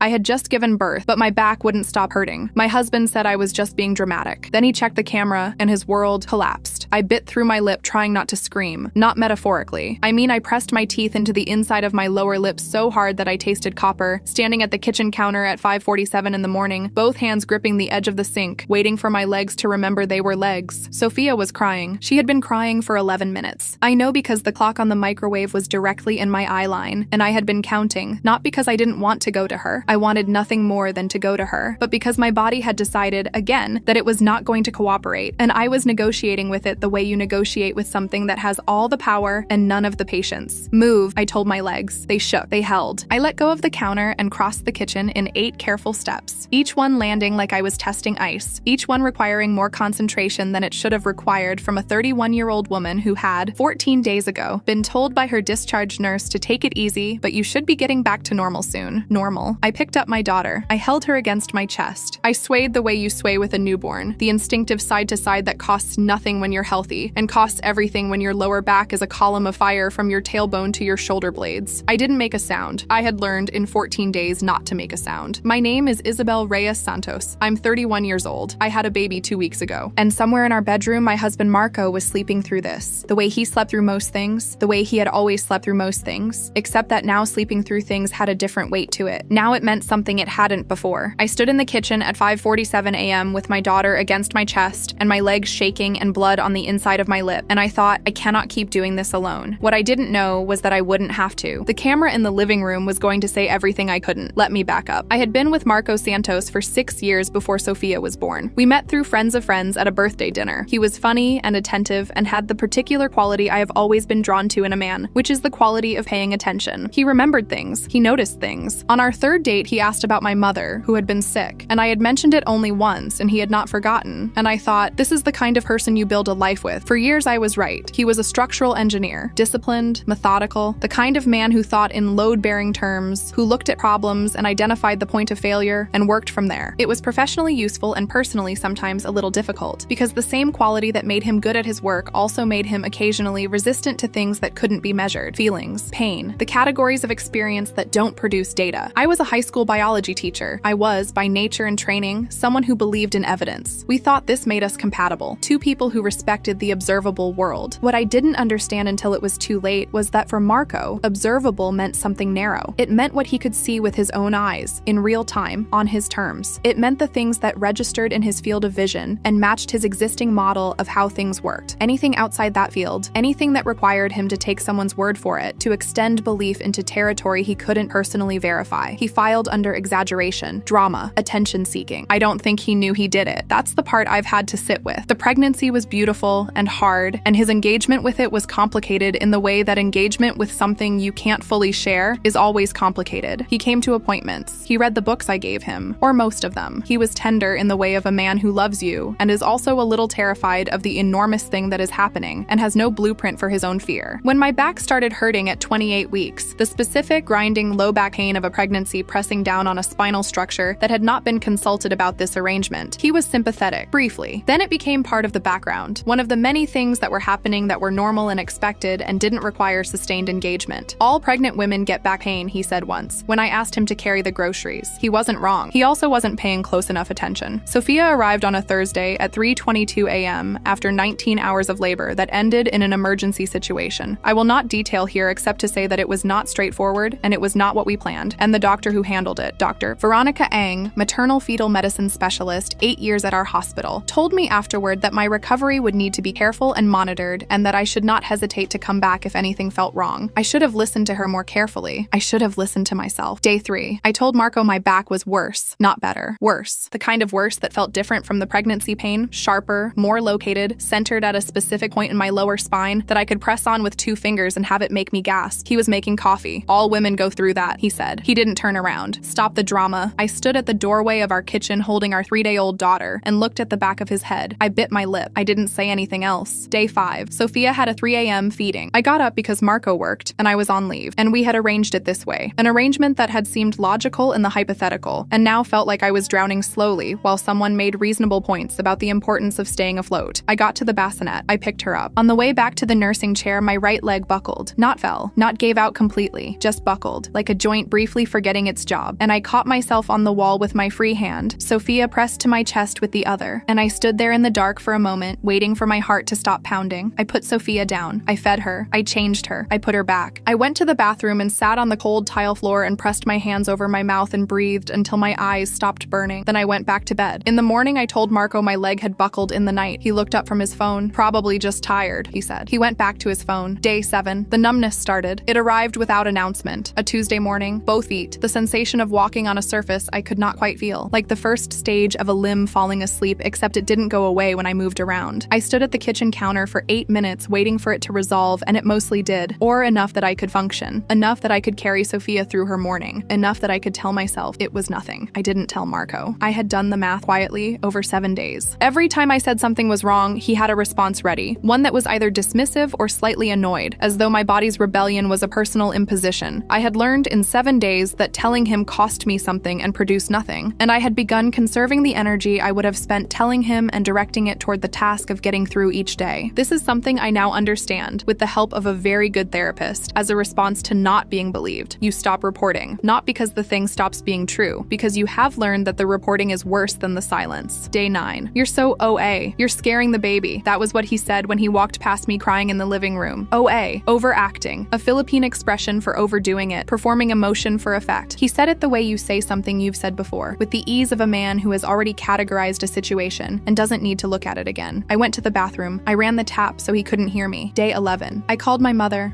I had just given birth, but my back wouldn't stop hurting. My husband said I was just being dramatic. Then he checked the camera, and his world collapsed. I bit through my lip trying not to scream. Not metaphorically. I mean, I pressed my teeth into the inside of my lower lip so hard that I tasted copper, standing at the kitchen counter at 5:47 in the morning, both hands gripping the edge of the sink, waiting for my legs to remember they were legs. Sophia was crying. She had been crying for 11 minutes. I know because the clock on the microwave was directly in my eye line, and I had been counting, not because I didn't want to go to her. I wanted nothing more than to go to her, but because my body had decided, again, that it was not going to cooperate, and I was negotiating with it the way you negotiate with something that has all the power and none of the patience. Move, I told my legs. They shook. They held. I let go of the counter and crossed the kitchen in 8 careful steps, each one landing like I was testing ice, each one requiring more concentration than it should have required from a 31-year-old woman who had, 14 days ago, been told by her discharge nurse to take it easy, but you should be getting back to normal soon. Normal. I picked up my daughter. I held her against my chest. I swayed the way you sway with a newborn, the instinctive side to side that costs nothing when you're healthy and costs everything when your lower back is a column of fire from your tailbone to your shoulder blades. I didn't make a sound. I had learned in 14 days not to make a sound. My name is Isabel Reyes Santos. I'm 31 years old. I had a baby 2 weeks ago. And somewhere in our bedroom, my husband Marco was sleeping through this. The way he slept through most things, the way he had always slept through most things, except that now sleeping through things had a different weight to it. Now it meant something it hadn't before. I stood in the kitchen at 5:47 a.m. with my daughter against my chest and my legs shaking and blood on the inside of my lip, and I thought, I cannot keep doing this alone. What I didn't know was that I wouldn't have to. The camera in the living room was going to say everything I couldn't. Let me back up. I had been with Marco Santos for 6 years before Sophia was born. We met through friends of friends at a birthday dinner. He was funny and attentive and had the particular quality I have always been drawn to in a man, which is the quality of paying attention. He remembered things. He noticed things. On our 3rd date, he asked about my mother, who had been sick, and I had mentioned it only once, and he had not forgotten. And I thought, this is the kind of person you build a life with. For years, I was right. He was a structural engineer, disciplined, methodical, the kind of man who thought in load-bearing terms, who looked at problems and identified the point of failure and worked from there. It was professionally useful and personally sometimes a little difficult, because the same quality that made him good at his work also made him occasionally resistant to things that couldn't be measured. Feelings, pain, the categories of experience that don't produce data. I was a high school biology teacher. I was, by nature and training, someone who believed in evidence. We thought this made us compatible, 2 people who respected the observable world. What I didn't understand until it was too late was that for Marco, observable meant something narrow. It meant what he could see with his own eyes, in real time, on his terms. It meant the things that registered in his field of vision and matched his existing model of how things worked. Anything outside that field, anything that required him to take someone's word for it, to extend belief into territory he couldn't personally verify. He filed under exaggeration, drama, attention-seeking. I don't think he knew he did it. That's the part I've had to sit with. The pregnancy was beautiful and hard, and his engagement with it was complicated in the way that engagement with something you can't fully share is always complicated. He came to appointments. He read the books I gave him, or most of them. He was tender in the way of a man who loves you, and is also a little terrified of the enormous thing that is happening, and has no blueprint for his own fear. When my back started hurting at 28 weeks, the specific grinding low back pain of a pregnancy pressing down on a spinal structure that had not been consulted about this arrangement, he was sympathetic, briefly. Then it became part of the background, one of the many things that were happening that were normal and expected and didn't require sustained engagement. All pregnant women get back pain, he said once, when I asked him to carry the groceries. He wasn't wrong. He also wasn't paying close enough attention. Sophia arrived on a Thursday at 3:22 a.m. after 19 hours of labor that ended in an emergency situation. I will not detail here except to say that it was not straightforward and it was not what we planned, and the doctor who handled it, Dr. Veronica Ang, maternal fetal medicine specialist, 8 years at our hospital, told me afterward that my recovery would need to be careful and monitored, and that I should not hesitate to come back if anything felt wrong. I should have listened to her more carefully. I should have listened to myself. Day 3. I told Marco my back was worse, not better. Worse. The kind of worse that felt different from the pregnancy pain, sharper, more located, centered at a specific point in my lower spine that I could press on with 2 fingers and have it make me gasp. He was making coffee. All women go through that, he said. He didn't turn around. Stop the drama. I stood at the doorway of our kitchen holding our 3-day-old daughter and looked at the back of his head. I bit my lip. I didn't say anything else. Day 5. Sophia had a 3 a.m. feeding. I got up because Marco worked and I was on leave, and we had arranged it this way. An arrangement that had seemed logical in the hypothetical and now felt like I was drowning slowly while someone made reasonable points about the importance of staying afloat. I got to the bassinet. I picked her up. On the way back to the nursing chair, my right leg buckled. Not fell. Not gave out completely. Just buckled. Like a joint briefly forgetting its job job, and I caught myself on the wall with my free hand, Sophia pressed to my chest with the other, and I stood there in the dark for a moment, waiting for my heart to stop pounding. I put Sophia down. I fed her. I changed her. I put her back. I went to the bathroom and sat on the cold tile floor and pressed my hands over my mouth and breathed until my eyes stopped burning. Then I went back to bed. In the morning, I told Marco my leg had buckled in the night. He looked up from his phone. Probably just tired, he said. He went back to his phone. Day 7. The numbness started. It arrived without announcement. A Tuesday morning, both feet. The sensation of walking on a surface I could not quite feel. Like the first stage of a limb falling asleep, except it didn't go away when I moved around. I stood at the kitchen counter for 8 minutes waiting for it to resolve, and it mostly did. Or enough that I could function. Enough that I could carry Sophia through her morning. Enough that I could tell myself it was nothing. I didn't tell Marco. I had done the math quietly over 7 days. Every time I said something was wrong, he had a response ready. One that was either dismissive or slightly annoyed, as though my body's rebellion was a personal imposition. I had learned in 7 days that telling him cost me something and produced nothing, and I had begun conserving the energy I would have spent telling him and directing it toward the task of getting through each day. This is something I now understand, with the help of a very good therapist, as a response to not being believed. You stop reporting, not because the thing stops being true, because you have learned that the reporting is worse than the silence. Day 9. You're so OA. You're scaring the baby. That was what he said when he walked past me crying in the living room. OA. Overacting. A Philippine expression for overdoing it, performing emotion for effect. He said it the way you say something you've said before, with the ease of a man who has already categorized a situation and doesn't need to look at it again. I went to the bathroom. I ran the tap so he couldn't hear me. Day 11. I called my mother,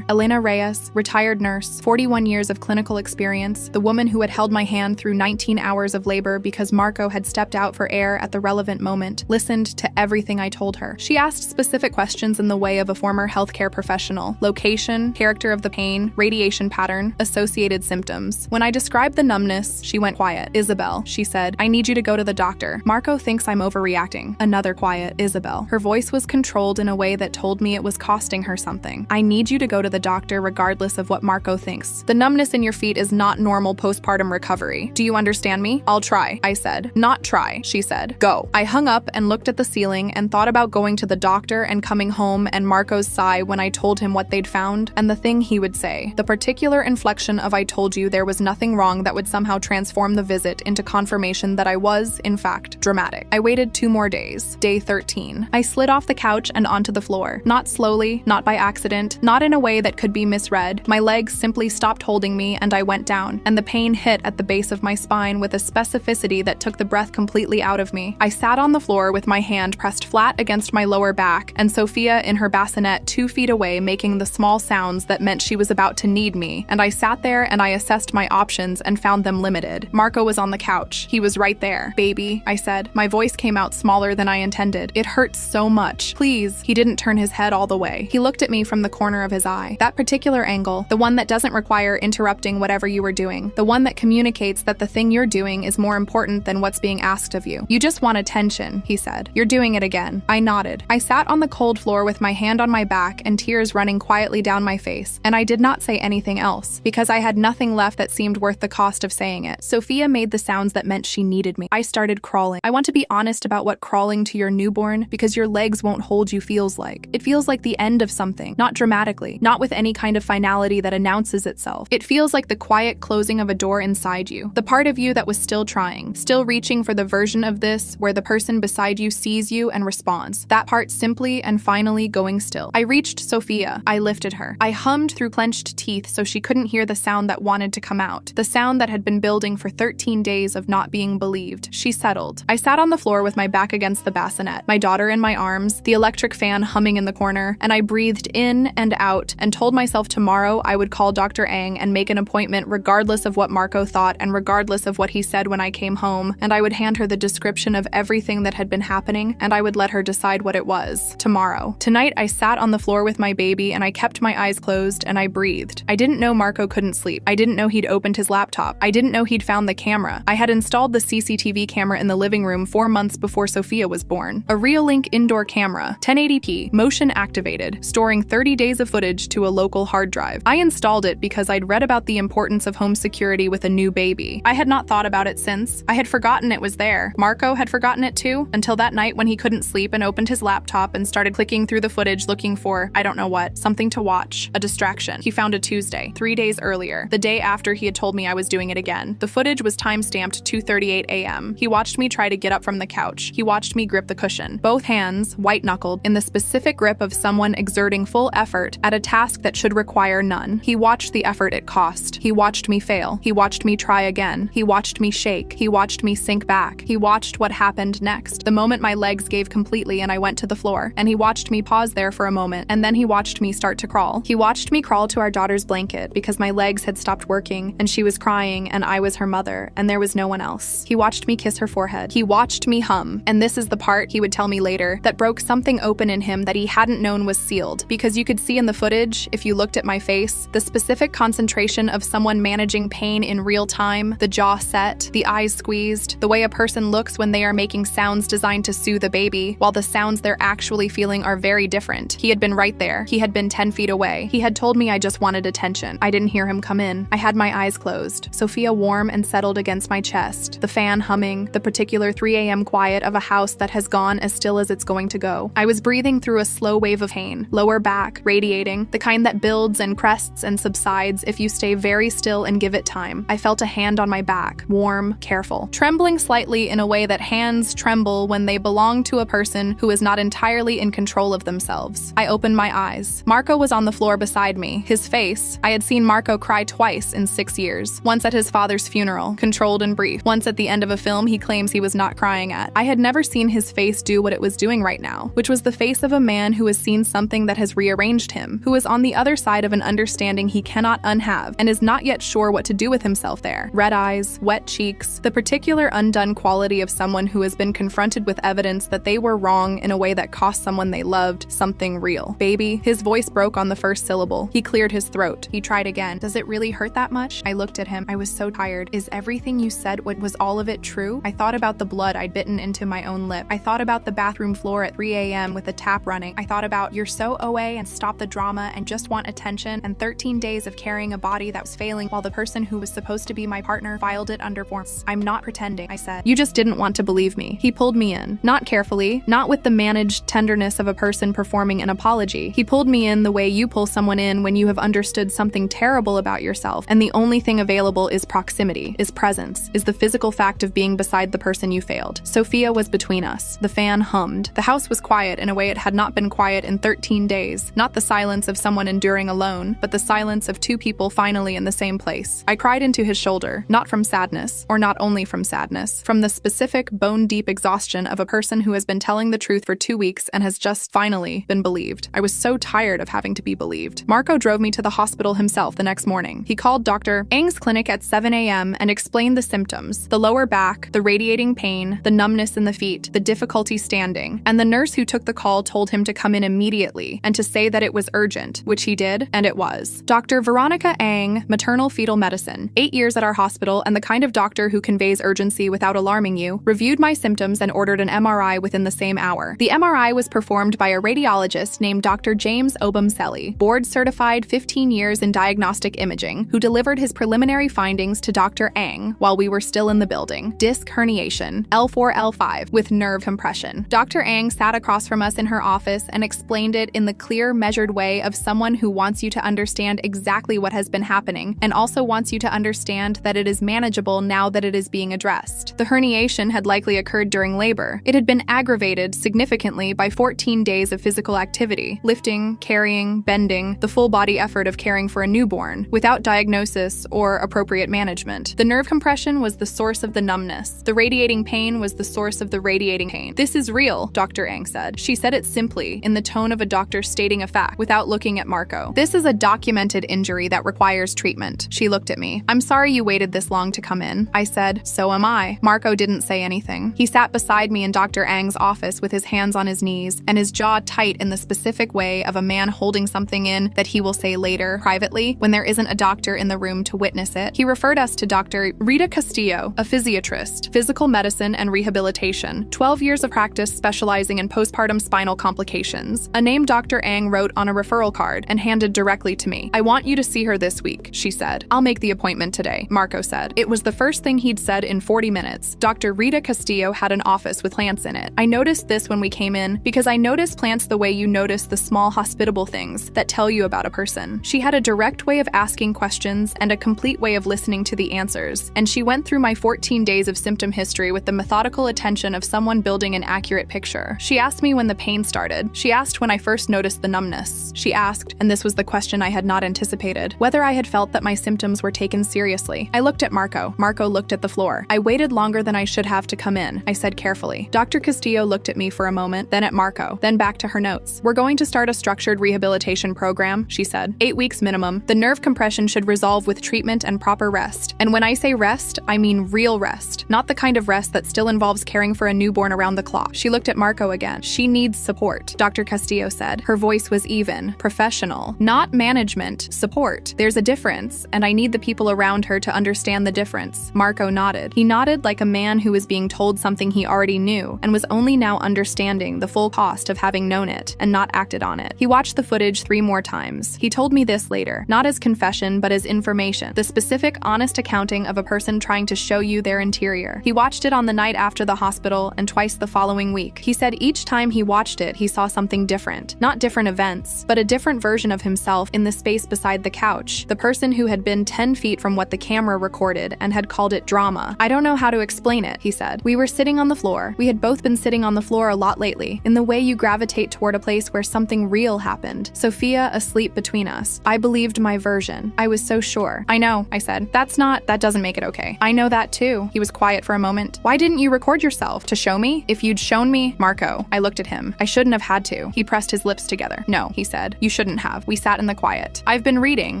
Elena Reyes, retired nurse, 41 years of clinical experience, the woman who had held my hand through 19 hours of labor because Marco had stepped out for air at the relevant moment, listened to everything I told her. She asked specific questions in the way of a former healthcare professional: location, character of the pain, radiation pattern, associated symptoms. When I described the numbness, she went quiet. Isabel, she said, I need you to go to the doctor. Marco thinks I'm overreacting. Another quiet. Isabel. Her voice was controlled in a way that told me it was costing her something. I need you to go to the doctor regardless of what Marco thinks. The numbness in your feet is not normal postpartum recovery. Do you understand me? I'll try, I said. Not try, she said. Go. I hung up and looked at the ceiling and thought about going to the doctor and coming home and Marco's sigh when I told him what they'd found and the thing he would say. The particular inflection of I told you there was nothing wrong that would somehow transform the visit into confirmation that I was, in fact, dramatic. I waited 2 more days. Day 13. I slid off the couch and onto the floor. Not slowly, not by accident, not in a way that could be misread. My legs simply stopped holding me and I went down, and the pain hit at the base of my spine with a specificity that took the breath completely out of me. I sat on the floor with my hand pressed flat against my lower back, and Sophia in her bassinet 2 feet away making the small sounds that meant she was about to need me, and I sat there and I assessed my options and found them limited. Marco was on the couch. He was right there. Baby, I said. My voice came out smaller than I intended. It hurts so much. Please. He didn't turn his head all the way. He looked at me from the corner of his eye. That particular angle, the one that doesn't require interrupting whatever you were doing, the one that communicates that the thing you're doing is more important than what's being asked of you. You just want attention, he said. You're doing it again. I nodded. I sat on the cold floor with my hand on my back and tears running quietly down my face, and I did not say anything else, because I had nothing left that seemed worth the cost of saying it. Sophia made the sounds that meant she needed me. I started crawling. I want to be honest about what crawling to your newborn, because your legs won't hold you, feels like. It feels like the end of something, not dramatically, not with any kind of finality that announces itself. It feels like the quiet closing of a door inside you, the part of you that was still trying, still reaching for the version of this where the person beside you sees you and responds. That part simply and finally going still. I reached Sophia. I lifted her. I hummed through clenched teeth so she couldn't hear the sound that wanted to come out, the sound that had been building for 13 days of not being believed. She settled. I sat on the floor with my back against the bassinet, my daughter in my arms, the electric fan humming in the corner, and I breathed in and out and told myself tomorrow I would call Dr. Ang and make an appointment regardless of what Marco thought and regardless of what he said when I came home, and I would hand her the description of everything that had been happening, and I would let her decide what it was. Tomorrow. Tonight I sat on the floor with my baby and I kept my eyes closed and I breathed. I didn't know Marco couldn't sleep. I didn't know he'd opened his laptop. I didn't know he'd found the camera. I had installed the CCTV camera in the living room 4 months before Sophia was born. A Reolink indoor camera, 1080p, motion activated, storing 30 days of footage to a local hard drive. I installed it because I'd read about the importance of home security with a new baby. I had not thought about it since. I had forgotten it was there. Marco had forgotten it too, until that night when he couldn't sleep and opened his laptop and started clicking through the footage looking for, I don't know what, something to watch, a distraction. He found a Tuesday, 3 days earlier, the day after he had had told me I was doing it again. The footage was time-stamped 2:38 a.m. He watched me try to get up from the couch. He watched me grip the cushion, both hands white-knuckled in the specific grip of someone exerting full effort at a task that should require none. He watched the effort it cost. He watched me fail. He watched me try again. He watched me shake. He watched me sink back. He watched what happened next. The moment my legs gave completely and I went to the floor, and he watched me pause there for a moment, and then he watched me start to crawl. He watched me crawl to our daughter's blanket because my legs had stopped working and she was crying and I was her mother and there was no one else. He watched me kiss her forehead. He watched me hum, and this is the part, he would tell me later, that broke something open in him that he hadn't known was sealed, because you could see in the footage, if you looked at my face, the specific concentration of someone managing pain in real time, the jaw set, the eyes squeezed, the way a person looks when they are making sounds designed to soothe a baby, while the sounds they're actually feeling are very different. He had been right there. He had been 10 feet away. He had told me I just wanted attention. I didn't hear him come in. I had my eyes closed. Sophia warm and settled against my chest, the fan humming, the particular 3 a.m. quiet of a house that has gone as still as it's going to go. I was breathing through a slow wave of pain, lower back, radiating, the kind that builds and crests and subsides if you stay very still and give it time. I felt a hand on my back, warm, careful, trembling slightly in a way that hands tremble when they belong to a person who is not entirely in control of themselves. I opened my eyes. Marco was on the floor beside me. His face, I had seen Marco cry twice in 6 years. Once at his father's funeral, controlled and brief. Once at the end of a film he claims he was not crying at. I had never seen his face do what it was doing right now, which was the face of a man who has seen something that has rearranged him, who is on the other side of an understanding he cannot unhave, and is not yet sure what to do with himself there. Red eyes, wet cheeks, the particular undone quality of someone who has been confronted with evidence that they were wrong in a way that cost someone they loved something real. Baby, his voice broke on the first syllable. He cleared his throat. He tried again. Does it really hurt that much? I looked at him. I was so tired. Is everything you said, was all of it true? I thought about the blood I'd bitten into my own lip. I thought about the bathroom floor at 3 a.m. with the tap running. I thought about you're so OA and stop the drama and just want attention, and 13 days of carrying a body that was failing while the person who was supposed to be my partner filed it under forms. I'm not pretending, I said. You just didn't want to believe me. He pulled me in. Not carefully, not with the managed tenderness of a person performing an apology. He pulled me in the way you pull someone in when you have understood something terrible about yourself, and the only thing available is proximity, is presence, is the physical fact of being beside the person you failed. Sophia was between us. The fan hummed. The house was quiet in a way it had not been quiet in 13 days. Not the silence of someone enduring alone, but the silence of two people finally in the same place. I cried into his shoulder, not from sadness, or not only from sadness, from the specific bone-deep exhaustion of a person who has been telling the truth for 2 weeks and has just finally been believed. I was so tired of having to be believed. Marco drove me to the hospital himself the next morning. He called Dr. Ang's clinic at 7 a.m. and explained the symptoms: the lower back, the radiating pain, the numbness in the feet, the difficulty standing, and the nurse who took the call told him to come in immediately and to say that it was urgent, which he did, and it was. Dr. Veronica Ang, maternal fetal medicine, 8 years at our hospital and the kind of doctor who conveys urgency without alarming you, reviewed my symptoms and ordered an MRI within the same hour. The MRI was performed by a radiologist named Dr. James Obumseli, board-certified 15 years in diagnostic imaging, who delivered his preliminary findings to Dr. Ang while we were still in the building. Disc herniation, L4-L5, with nerve compression. Dr. Ang sat across from us in her office and explained it in the clear, measured way of someone who wants you to understand exactly what has been happening and also wants you to understand that it is manageable now that it is being addressed. The herniation had likely occurred during labor. It had been aggravated significantly by 14 days of physical activity, lifting, carrying, bending, the full body effort of caring for a newborn, without diagnosis or appropriate management. The nerve compression was the source of the numbness. The radiating pain was the source of the radiating pain. This is real, Dr. Ang said. She said it simply, in the tone of a doctor stating a fact, without looking at Marco. This is a documented injury that requires treatment. She looked at me. I'm sorry you waited this long to come in. I said, so am I. Marco didn't say anything. He sat beside me in Dr. Ang's office with his hands on his knees and his jaw tight in the specific way of a man holding something in that he will say later, privately, when there isn't a doctor in the room to witness it. He referred us to Dr. Rita Castillo, a physiatrist, physical medicine and rehabilitation, 12 years of practice specializing in postpartum spinal complications, a name Dr. Ang wrote on a referral card and handed directly to me. I want you to see her this week, she said. I'll make the appointment today, Marco said. It was the first thing he'd said in 40 minutes. Dr. Rita Castillo had an office with plants in it. I noticed this when we came in because I notice plants the way you notice the small hospitable things that tell you about a person. She had a direct way of asking questions and a complete way of listening to the answers, and she went through my 14 days of symptom history with the methodical attention of someone building an accurate picture. She asked me when the pain started. She asked when I first noticed the numbness. She asked, and this was the question I had not anticipated, whether I had felt that my symptoms were taken seriously. I looked at Marco. Marco looked at the floor. I waited longer than I should have to come in, I said carefully. Dr. Castillo looked at me for a moment, then at Marco, then back to her notes. We're going to start a structured rehabilitation program, she said. 8 weeks minimum. The nerve compression should resolve with treatment and proper rest. And when I say rest, I mean real rest, not the kind of rest that still involves caring for a newborn around the clock. She looked at Marco again. She needs support, Dr. Castillo said. Her voice was even, professional, not management, support. There's a difference, and I need the people around her to understand the difference. Marco nodded. He nodded like a man who was being told something he already knew and was only now understanding the full cost of having known it and not acted on it. He watched the footage 3 more times. He told me this later, not as confession, but as information, the specific, honest accounting of a person trying to show you their interior. He watched it on the night after the hospital and twice the following week. He said each time he watched it, he saw something different. Not different events, but a different version of himself in the space beside the couch. The person who had been 10 feet from what the camera recorded and had called it drama. I don't know how to explain it, he said. We were sitting on the floor. We had both been sitting on the floor a lot lately, in the way you gravitate toward a place where something real happened. Sophia asleep between us. I believed my version. I was so sure. I know, I said. That doesn't make it okay. I know that too. He was quiet for a moment. Why didn't you record yourself? To show me? If you'd shown me, Marco. I looked at him. I shouldn't have had to. He pressed his lips together. No, he said. You shouldn't have. We sat in the quiet. I've been reading,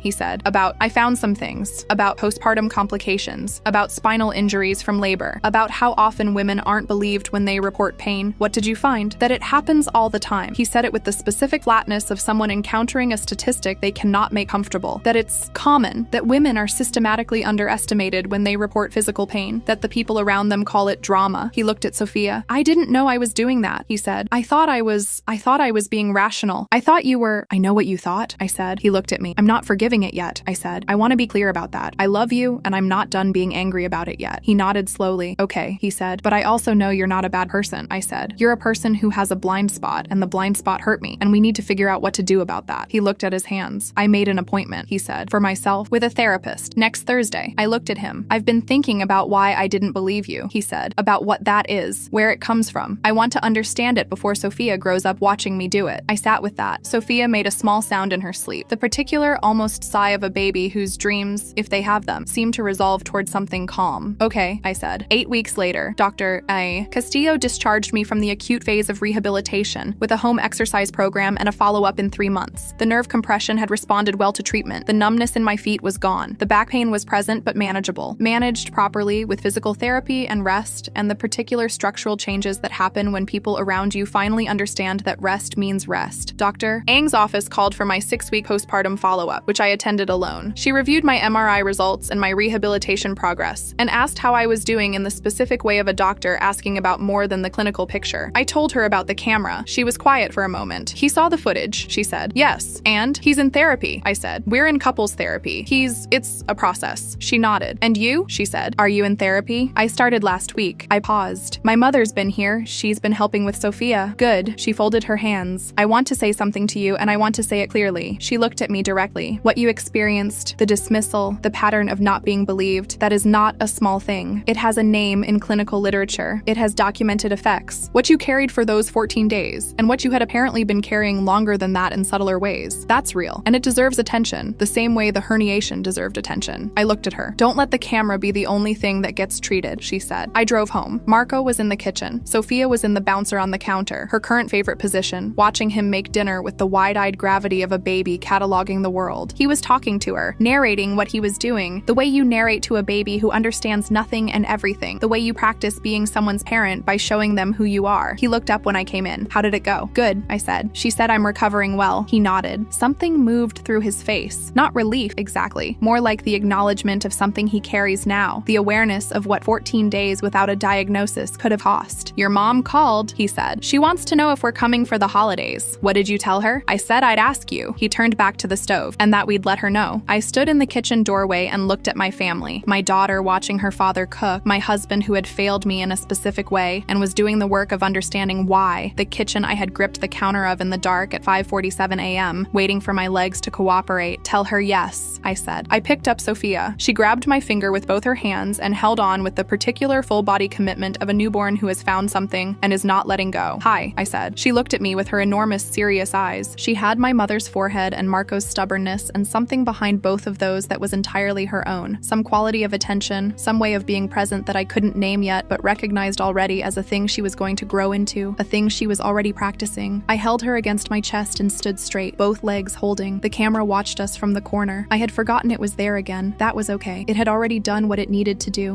he said, I found some things. About postpartum complications. About spinal injuries from labor. About how often women aren't believed when they report pain. What did you find? That it happens all the time. He said it with the specific flatness of someone encountering a statistic they cannot make comfortable. That it's common. That women are systematically underestimated when they report physical pain. That the people around them call it drama. He looked at Sophia. I didn't know I was doing that, he said. I thought I was being rational. I thought you were. I know what you thought, I said. He looked at me. I'm not forgiving it yet, I said. I want to be clear about that. I love you, and I'm not done being angry about it yet. He nodded slowly. Okay, he said. But I also know you're not a bad person, I said. You're a person who has a blind spot, and the blind spot hurt me, and we need to figure out what to do about that. He looked at his hands. I made an appointment, he said, for myself, with a therapist, next Thursday. I looked at him. I've been thinking about why I didn't believe you, he said, about what that is, where it comes from. I want to understand it before Sophia grows up watching me do it. I sat with that. Sophia made a small sound in her sleep, the particular almost sigh of a baby whose dreams, if they have them, seem to resolve towards something calm. Okay, I said. 8 weeks later, Dr. Castillo discharged me from the acute phase of rehabilitation with a home exercise program and a follow-up in 3 months. The nerve compression had responded well to treatment. The numbness in my feet was gone. The back pain was present but manageable. Managed properly with physical therapy and rest and the particular structural changes that happen when people around you finally understand that rest means rest. Dr. Ang's office called for my 6-week postpartum follow-up, which I attended alone. She reviewed my MRI results and my rehabilitation progress and asked how I was doing in the specific way of a doctor asking about more than the clinical picture. I told her about the camera. She was quiet for a moment. He saw the footage, she said. Yes, and he's in therapy, I said. We're in couples therapy. It's a process. She nodded. And you? She said. Are you in therapy? I started last week. I paused. My mother's been here. She's been helping with Sophia. Good. She folded her hands. I want to say something to you, and I want to say it clearly. She looked at me directly. What you experienced, the dismissal, the pattern of not being believed, that is not a small thing. It has a name in clinical literature. It has documented effects. What you carried for those 14 days, and what you had apparently been carrying longer than that in subtler ways, that's real. And it deserves attention, the same way the herniation deserved attention. I looked at her. Don't let the camera be the only thing that gets treated, she said. I drove home. Marco was in the kitchen. Sophia was in the bouncer on the counter, her current favorite position, watching him make dinner with the wide-eyed gravity of a baby cataloging the world. He was talking to her, narrating what he was doing, the way you narrate to a baby who understands nothing and everything, the way you practice being someone's parent by showing them who you are. He looked up when I came in. How did it go? Good, I said. She said I'm recovering well. He nodded. Something moved through his face. Not relief, exactly. More like the acknowledgement of something he carries now. The awareness of what 14 days without a diagnosis could have cost. Your mom called, he said. She wants to know if we're coming for the holidays. What did you tell her? I said I'd ask you. He turned back to the stove, and that we'd let her know. I stood in the kitchen doorway and looked at my family. My daughter watching her father cook, my husband who had failed me in a specific way and was doing the work of understanding why, the kitchen I had gripped the counter of in the dark at 5:47 a.m., waiting for my legs to cooperate. Tell her yes, I said. I picked up Sophia. She grabbed my finger with both her hands and held on with the particular full-body commitment of a newborn who has found something and is not letting go. "Hi," I said. She looked at me with her enormous, serious eyes. She had my mother's forehead and Marco's stubbornness, and something behind both of those that was entirely her own. Some quality of attention, some way of being present that I couldn't name yet but recognized already as a thing she was going to grow into, a thing she was already practicing. I held her against my chest and stood straight, both legs holding. The camera watched us from the corner. I had forgotten it was there again. That was okay. It had already done what it needed to do.